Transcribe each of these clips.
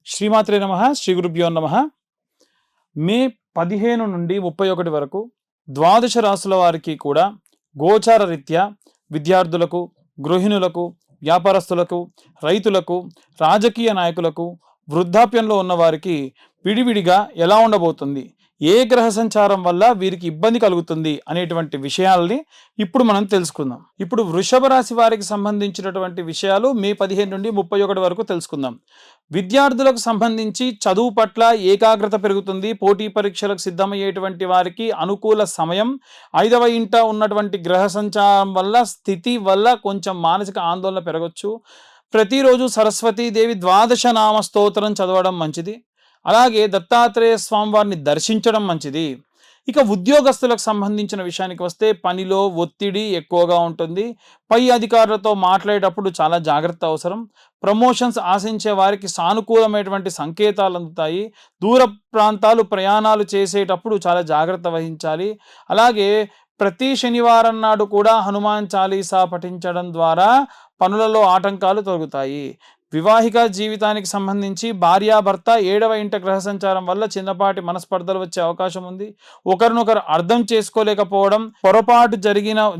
శ్రీమాత్రే నమః. శ్రీ గురుభ్యో నమః. మే 15 నుండి 31 వరకు ద్వాదశ రాశుల వారికి కూడా గోచార రీత్యా విద్యార్థులకు, గృహిణులకు, వ్యాపారస్తులకు, రైతులకు, రాజకీయ నాయకులకు, వృద్ధాప్యంలో ఉన్న వారికి విడివిడిగా ఎలా ఉండబోతుంది, ఏ గ్రహ సంచారం వల్ల వీరికి ఇబ్బంది కలుగుతుంది అనేటువంటి విషయాల్ని ఇప్పుడు మనం తెలుసుకుందాం. ఇప్పుడు వృషభ రాశి వారికి సంబంధించినటువంటి విషయాలు మే 15 నుండి 31 వరకు తెలుసుకుందాం. విద్యార్థులకు సంబంధించి చదువు పట్ల ఏకాగ్రత పెరుగుతుంది. పోటీ పరీక్షలకు సిద్ధమయ్యేటువంటి వారికి అనుకూల సమయం. 5వ ఇంట ఉన్నటువంటి గ్రహ సంచారం వల్ల, స్థితి వల్ల కొంచెం మానసిక ఆందోళన పెరగచ్చు. ప్రతిరోజు సరస్వతీదేవి ద్వాదశ నామ స్తోత్రం చదవడం మంచిది. అలాగే దత్తాత్రేయ స్వామి వారిని దర్శించడం మంచిది. ఇక ఉద్యోగస్తులకు సంబంధించిన విషయానికి వస్తే పనిలో ఒత్తిడి ఎక్కువగా ఉంటుంది. పై అధికారులతో మాట్లాడేటప్పుడు చాలా జాగ్రత్త అవసరం. ప్రమోషన్స్ ఆశించే వారికి సానుకూలమైనటువంటి సంకేతాలు అందుతాయి. దూర ప్రాంతాలు ప్రయాణాలు చేసేటప్పుడు చాలా జాగ్రత్త వహించాలి. అలాగే ప్రతి శనివారం నాడు కూడా హనుమాన్ చాలీసా పఠించడం ద్వారా పనులలో ఆటంకాలు తొలగుతాయి. వివాహిక జీవితానికి సంబంధించి భార్యాభర్త 7వ ఇంట గ్రహ సంచారం వల్ల చిన్నపాటి మనస్పర్ధలు వచ్చే అవకాశం ఉంది. ఒకరినొకరు అర్థం చేసుకోలేకపోవడం, పొరపాటు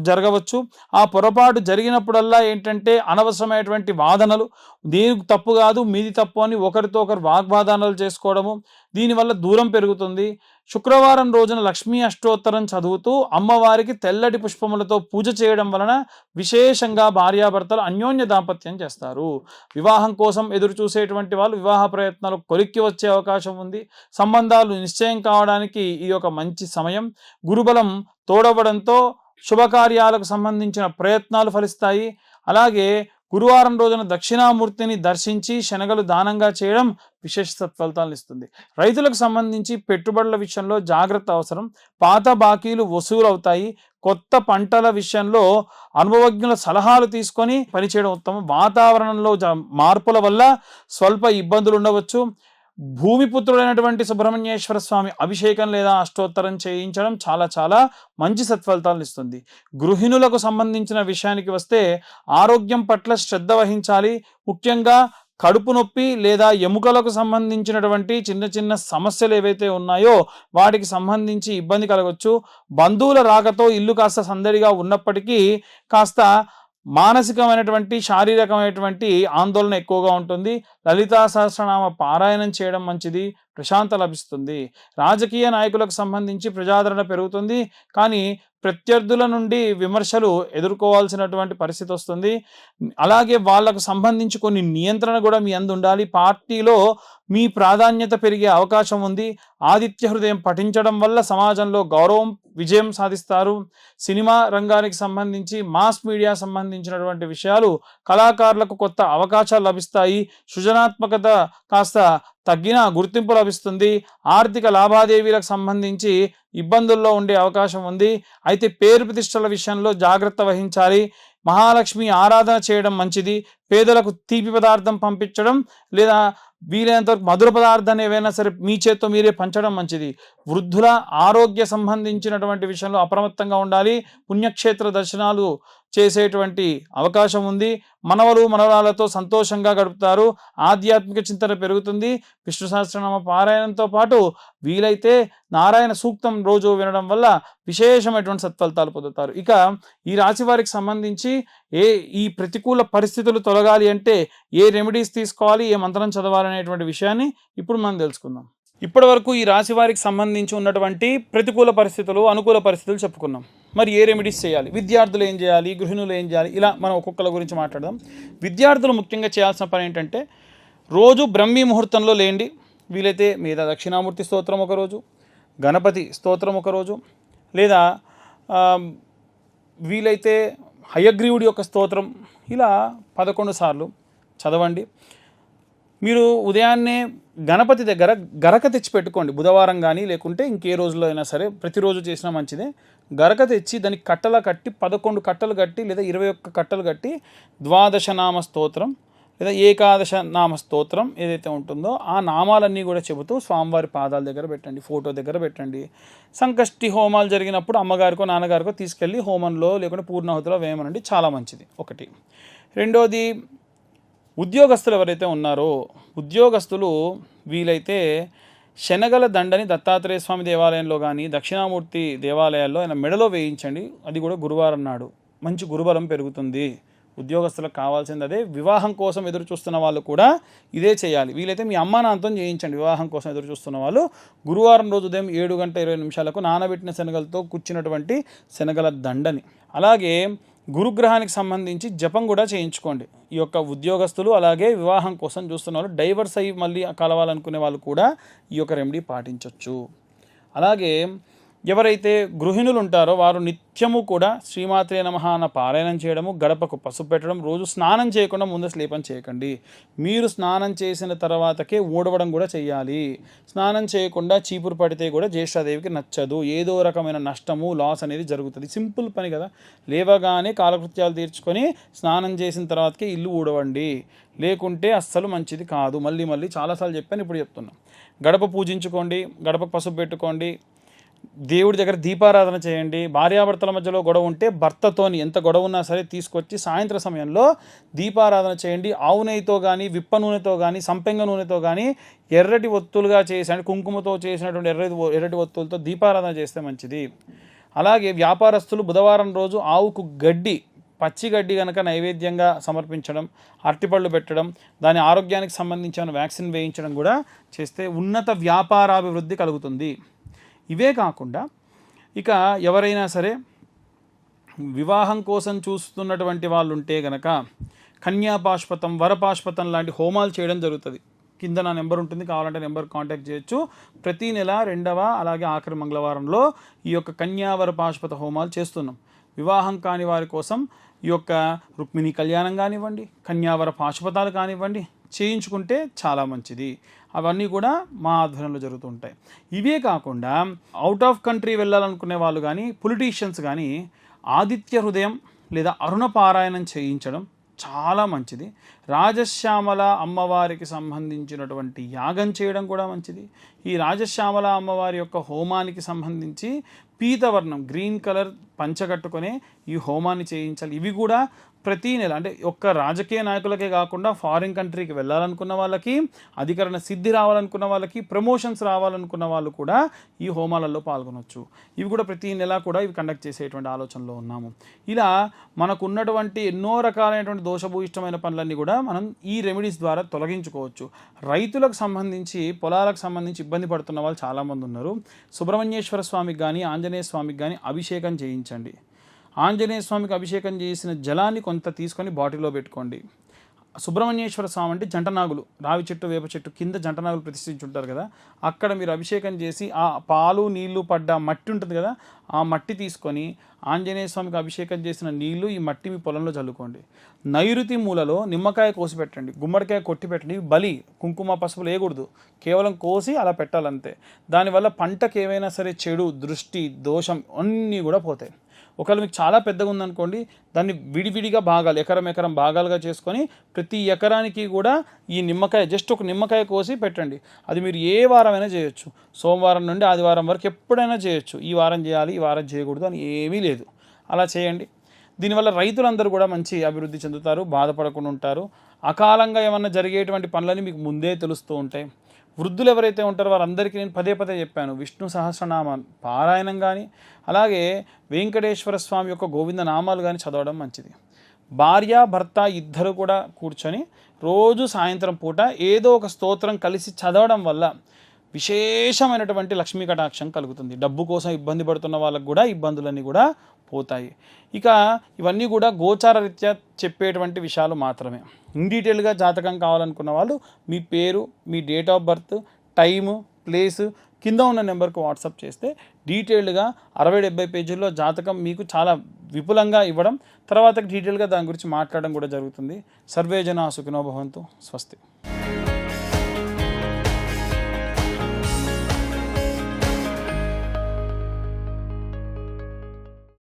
జరగవచ్చు. ఆ పొరపాటు జరిగినప్పుడల్లా ఏంటంటే అనవసరమైనటువంటి వాదనలు, దీనికి తప్పు కాదు మీది తప్పు అని ఒకరితో ఒకరు వాగ్వాదనలు చేసుకోవడము, దీనివల్ల దూరం పెరుగుతుంది. శుక్రవారం రోజున లక్ష్మీ అష్టోత్తరం చదువుతూ అమ్మవారికి తెల్లటి పుష్పములతో పూజ చేయడం వలన విశేషంగా భార్యాభర్తలు అన్యోన్య దాంపత్యం చేస్తారు. వివాహం కోసం ఎదురు చూసేటువంటి వాళ్ళు వివాహ ప్రయత్నాలు కొలిక్కి వచ్చే అవకాశం ఉంది. సంబంధాలు నిశ్చయం కావడానికి ఇది ఒక మంచి సమయం. గురుబలం తోడవడంతో శుభకార్యాలకు సంబంధించిన ప్రయత్నాలు ఫలిస్తాయి. అలాగే గురువారం రోజున దక్షిణామూర్తిని దర్శించి శనగలు దానంగా చేయడం విశేష సత్ఫలితాలను ఇస్తుంది. రైతులకు సంబంధించి పెట్టుబడుల విషయంలో జాగ్రత్త అవసరం. పాత బాకీలు వసూలు అవుతాయి. కొత్త పంటల విషయంలో అనుభవజ్ఞుల సలహాలు తీసుకొని పనిచేయడం ఉత్తమం. వాతావరణంలో మార్పుల వల్ల స్వల్ప ఇబ్బందులు ఉండవచ్చు. భూమిపుత్రుడైనటువంటి సుబ్రహ్మణ్యేశ్వర స్వామి అభిషేకం లేదా అష్టోత్తరం చేయించడం చాలా చాలా మంచి సత్ఫలితాలను ఇస్తుంది. గృహిణులకు సంబంధించిన విషయానికి వస్తే ఆరోగ్యం పట్ల శ్రద్ధ వహించాలి. ముఖ్యంగా కడుపు నొప్పి లేదా ఎముకలకు సంబంధించినటువంటి చిన్న చిన్న సమస్యలు ఏవైతే ఉన్నాయో వాటికి సంబంధించి ఇబ్బంది కలగవచ్చు. బంధువుల రాకతో ఇల్లు కాస్త సందడిగా ఉన్నప్పటికీ కాస్త మానసికమైనటువంటి, శారీరకమైనటువంటి ఆందోళన ఎక్కువగా ఉంటుంది. లలితా సహస్రనామ పారాయణం చేయడం మంచిది, ప్రశాంత లభిస్తుంది. రాజకీయ నాయకులకు సంబంధించి ప్రజాదరణ పెరుగుతుంది. కానీ ప్రత్యర్థుల నుండి విమర్శలు ఎదుర్కోవాల్సినటువంటి పరిస్థితి వస్తుంది. అలాగే వాళ్ళకు సంబంధించి కొన్ని నియంత్రణ కూడా మీ అందు ఉండాలి. పార్టీలో మీ ప్రాధాన్యత పెరిగే అవకాశం ఉంది. ఆదిత్య హృదయం పఠించడం వల్ల సమాజంలో గౌరవం, విజయం సాధిస్తారు. సినిమా రంగానికి సంబంధించి, మాస్ మీడియా సంబంధించినటువంటి విషయాలు, కళాకారులకు కొత్త అవకాశాలు లభిస్తాయి. సృజనాత్మకత కాస్త తగ్గిన గుర్తింపు లభిస్తుంది. ఆర్థిక లావాదేవీలకు సంబంధించి ఇబ్బందుల్లో ఉండే అవకాశం ఉంది. అయితే పేరు ప్రతిష్టల విషయంలో జాగ్రత్త వహించాలి. మహాలక్ష్మి ఆరాధన చేయడం మంచిది. పేదలకు తీపి పదార్థం పంపించడం లేదా వీలైనంత మధుర పదార్థాన్ని ఏవైనా సరే మీ చేత్తో మీరే పంచడం మంచిది. వృద్ధుల ఆరోగ్య సంబంధించినటువంటి విషయంలో అప్రమత్తంగా ఉండాలి. పుణ్యక్షేత్ర దర్శనాలు చేసేటువంటి అవకాశం ఉంది. మనవలు మనవరాలతో సంతోషంగా గడుపుతారు. ఆధ్యాత్మిక చింతన పెరుగుతుంది. విష్ణు సహస్రనామ పారాయణంతో పాటు వీలైతే నారాయణ సూక్తం రోజు వినడం వల్ల విశేషమైనటువంటి సత్ఫలితాలు పొందుతారు. ఇక ఈ రాశి వారికి సంబంధించి ఈ ప్రతికూల పరిస్థితులు తొలగాలి అంటే ఏ రెమెడీస్ తీసుకోవాలి, ఏ మంత్రం చదవాలి అనేటువంటి విషయాన్ని ఇప్పుడు మనం తెలుసుకుందాం. ఇప్పటి వరకు ఈ రాశి వారికి సంబంధించి ఉన్నటువంటి ప్రతికూల పరిస్థితులు, అనుకూల పరిస్థితులు చెప్పుకున్నాం. మరి ఏ రెమెడీస్ చేయాలి, విద్యార్థులు ఏం చేయాలి, గృహిణులు ఏం చేయాలి, ఇలా మనం ఒక్కొక్కల గురించి మాట్లాడదాం. విద్యార్థులు ముఖ్యంగా చేయాల్సిన పని ఏంటంటే రోజు బ్రహ్మీ ముహూర్తంలో లేండి. వీలైతే మీద దక్షిణామూర్తి స్తోత్రం ఒకరోజు, గణపతి స్తోత్రం ఒకరోజు, లేదా వీలైతే హయగ్రీవుడి యొక్క స్తోత్రం ఇలా 11 సార్లు చదవండి. మీరు ఉదయాన్నే గణపతి దగ్గర గరక తెచ్చి పెట్టుకోండి. బుధవారం కానీ లేకుంటే ఇంకే రోజులో అయినా సరే, ప్రతిరోజు చేసినా మంచిదే. గరక తెచ్చి దానికి కట్టలా కట్టి 11 కట్టలు కట్టి లేదా 21 కట్టలు కట్టి ద్వాదశనామ స్తోత్రం లేదా ఏకాదశ నామ స్తోత్రం ఏదైతే ఉంటుందో ఆ నామాలన్నీ కూడా చెబుతూ స్వామివారి పాదాల దగ్గర పెట్టండి, ఫోటో దగ్గర పెట్టండి. సంకష్టి హోమాలు జరిగినప్పుడు అమ్మగారికో నాన్నగారికో తీసుకెళ్ళి హోమంలో లేకుంటే పూర్ణాహుతిలో వేయమనండి, చాలా మంచిది. ఒకటి. రెండోది, ఉద్యోగస్తులు ఎవరైతే ఉన్నారో ఉద్యోగస్తులు వీలైతే శనగల దండని దత్తాత్రేయ స్వామి దేవాలయంలో కానీ దక్షిణామూర్తి దేవాలయాల్లో ఆయన మెడలో వేయించండి. అది కూడా గురువారం నాడు మంచి గురుబలం పెరుగుతుంది. ఉద్యోగస్తులకు కావాల్సింది అదే. వివాహం కోసం ఎదురు చూస్తున్న వాళ్ళు కూడా ఇదే చేయాలి. వీలైతే మీ అమ్మా నాన్నతో చేయించండి. వివాహం కోసం ఎదురు చూస్తున్న వాళ్ళు గురువారం రోజు ఉదయం 7:20 నానబెట్టిన శనగలతో కూర్చున్నటువంటి శనగల దండని. అలాగే గురుగ్రహానికి సంబంధించి జపం కూడా చేయించుకోండి. ఈ యొక్క ఉద్యోగస్తులు అలాగే వివాహం కోసం చూస్తున్న వాళ్ళు, డైవర్స్ అయ్యి మళ్ళీ కలవాలనుకునే వాళ్ళు కూడా ఈ యొక్క రెమెడీ పాటించవచ్చు. అలాగే ఎవరైతే గృహిణులు ఉంటారో వారు నిత్యము కూడా శ్రీమాత్రే నమః అన్న పారాయణం చేయడము, గడపకు పసుపు పెట్టడం, రోజు స్నానం చేయకుండా ముందు స్లేపం చేయకండి. మీరు స్నానం చేసిన తర్వాతకే ఊడవడం కూడా చేయాలి. స్నానం చేయకుండా చీపురు పడితే కూడా జ్యేష్ఠాదేవికి నచ్చదు. ఏదో రకమైన నష్టము, లాస్ అనేది జరుగుతుంది. సింపుల్ పని కదా. లేవగానే కాలకృత్యాలు తీర్చుకొని స్నానం చేసిన తర్వాతకే ఇల్లు ఊడవండి, లేకుంటే అస్సలు మంచిది కాదు. మళ్ళీ చాలాసార్లు చెప్పాను, ఇప్పుడు చెప్తున్నా. గడప పూజించుకోండి, గడప పసుపు పెట్టుకోండి, దేవుడి దగ్గర దీపారాధన చేయండి. భార్యాభర్తల మధ్యలో గొడవ ఉంటే భర్తతోని ఎంత గొడవ ఉన్నా సరే తీసుకొచ్చి సాయంత్రం సమయంలో దీపారాధన చేయండి. ఆవు నెయ్యితో కానీ, విప్ప నూనెతో కానీ, సంపెంగ నూనెతో కానీ ఎర్రటి ఒత్తులుగా చేసి, కుంకుమతో చేసినటువంటి ఎర్రటి ఒత్తులతో దీపారాధన చేస్తే మంచిది. అలాగే వ్యాపారస్తులు బుధవారం రోజు ఆవుకు గడ్డి, పచ్చి గడ్డి కనుక నైవేద్యంగా సమర్పించడం, అరటిపళ్ళు పెట్టడం, దాని ఆరోగ్యానికి సంబంధించిన వ్యాక్సిన్ వేయించడం కూడా చేస్తే ఉన్నత వ్యాపారాభివృద్ధి కలుగుతుంది. ఇవే కాకుండా ఇక ఎవరైనా సరే వివాహం కోసం చూస్తున్నటువంటి వాళ్ళు ఉంటే గనక కన్యాపాష్పతం, వరపాష్పతం లాంటి హోమాలు చేయడం జరుగుతుంది. కింద నా నెంబర్ ఉంటుంది, కావాలంటే నెంబర్ కాంటాక్ట్ చేయొచ్చు. ప్రతి నెల 2వ అలాగే ఆఖరి మంగళవారంలో ఈ యొక్క కన్యావర పాష్పత హోమాలు చేస్తున్నాం. వివాహం కాని వారి కోసం ఈ యొక్క రుక్మిణి కళ్యాణం కానివ్వండి, కన్యావర పాశుపతాలు కానివ్వండి చేయించుకుంటే చాలా మంచిది. అవన్నీ కూడా మా ఆధ్వర్యంలో జరుగుతూ ఉంటాయి. ఇవే కాకుండా అవుట్ ఆఫ్ కంట్రీ వెళ్ళాలనుకునే వాళ్ళు కానీ, పొలిటీషియన్స్ కానీ ఆదిత్య హృదయం లేదా అరుణ పారాయణం చేయించడం చాలా మంచిది. రాజశ్యామల అమ్మవారికి సంబంధించినటువంటి యాగం చేయడం కూడా మంచిది. ఈ రాజశ్యామల అమ్మవారి యొక్క హోమానికి సంబంధించి పీతవర్ణం, గ్రీన్ కలర్ పంచ కట్టుకొని ఈ హోమాన్ని చేయించాలి. ఇవి కూడా ప్రతీ నెల, అంటే ఒక్క రాజకీయ నాయకులకే కాకుండా ఫారిన్ కంట్రీకి వెళ్ళాలనుకున్న వాళ్ళకి, అధికరణ సిద్ధి రావాలనుకున్న వాళ్ళకి, ప్రమోషన్స్ రావాలనుకున్న వాళ్ళు కూడా ఈ హోమాలలో పాల్గొనవచ్చు. ఇవి కూడా ప్రతీ నెల కూడా ఇవి కండక్ట్ చేసేటువంటి ఆలోచనలో ఉన్నాము. ఇలా మనకు ఉన్నటువంటి ఎన్నో రకాలైనటువంటి దోషభూయిష్టమైన పనులన్నీ కూడా మనం ఈ రెమెడీస్ ద్వారా తొలగించుకోవచ్చు. రైతులకు సంబంధించి, పొలాలకు సంబంధించి ఇబ్బంది పడుతున్న వాళ్ళు చాలామంది ఉన్నారు. సుబ్రహ్మణ్యేశ్వర స్వామికి కానీ, ఆంజనేయ స్వామికి కానీ అభిషేకం చేయించండి. ఆంజనేయ స్వామికి అభిషేకం చేసిన జలాన్ని కొంత తీసుకొని బాటిల్లో పెట్టుకోండి. సుబ్రహ్మణ్యేశ్వర స్వామి అంటే జంటనాగులు, రావి చెట్టు, వేప చెట్టు కింద జంటనాగులు ప్రతిష్ఠించుంటారు కదా, అక్కడ మీరు అభిషేకం చేసి ఆ పాలు నీళ్లు పడ్డ మట్టి ఉంటుంది కదా, ఆ మట్టి తీసుకొని ఆంజనేయ స్వామికి అభిషేకం చేసిన నీళ్లు ఈ మట్టి మీ పొలంలో చల్లుకోండి. నైరుతి మూలలో నిమ్మకాయ కోసి పెట్టండి, గుమ్మడికాయ కొట్టి పెట్టండి. బలి, కుంకుమ, పసుపులు వేయకూడదు, కేవలం కోసి అలా పెట్టాలంతే. దానివల్ల పంటకు ఏవైనా సరే చెడు, దృష్టి, దోషం అన్నీ కూడా పోతాయి. ఒకవేళ మీకు చాలా పెద్దగా ఉందనుకోండి, దాన్ని విడివిడిగా భాగాలు, ఎకరం భాగాలుగా చేసుకొని ప్రతి ఎకరానికి కూడా ఈ నిమ్మకాయ, జస్ట్ ఒక నిమ్మకాయ కోసి పెట్టండి. అది మీరు ఏ వారమైనా చేయొచ్చు, సోమవారం నుండి ఆదివారం వరకు ఎప్పుడైనా చేయొచ్చు. ఈ వారం చేయాలి, ఈ వారం చేయకూడదు అని ఏమీ లేదు, అలా చేయండి. దీనివల్ల రైతులందరూ కూడా మంచి అభివృద్ధి చెందుతారు, బాధపడకుండా ఉంటారు. అకాలంగా ఏమన్నా జరిగేటువంటి పనులని మీకు ముందే తెలుస్తూ ఉంటాయి. వృద్ధులు ఎవరైతే ఉంటారో వారందరికీ నేను పదే చెప్పాను, విష్ణు సహస్రనామ పారాయణం కానీ, అలాగే వెంకటేశ్వర స్వామి యొక్క గోవింద నామాలు కానీ చదవడం మంచిది. భార్య భర్త ఇద్దరు కూడా కూర్చొని రోజు సాయంత్రం పూట ఏదో ఒక స్తోత్రం కలిసి చదవడం వల్ల విశేషమైనటువంటి లక్ష్మీ కటాక్షం కలుగుతుంది. డబ్బు కోసం ఇబ్బంది పడుతున్న వాళ్ళకు కూడా ఇబ్బందులన్నీ కూడా పోతాయి. ఇక ఇవన్నీ కూడా గోచార రీత్యా చెప్పేటువంటి విషయాలు మాత్రమే. ఇన్ డీటెయిల్గా జాతకం కావాలనుకున్న వాళ్ళు మీ పేరు, మీ date of birth, time, place కింద ఉన్న నెంబర్కి వాట్సాప్ చేస్తే డీటెయిల్డ్గా 60-70 పేజీల్లో జాతకం మీకు చాలా విపులంగా ఇవ్వడం, తర్వాత డీటెయిల్గా దాని గురించి మాట్లాడడం కూడా జరుగుతుంది. సర్వే జనా సుఖినో భవంతు. స్వస్తి.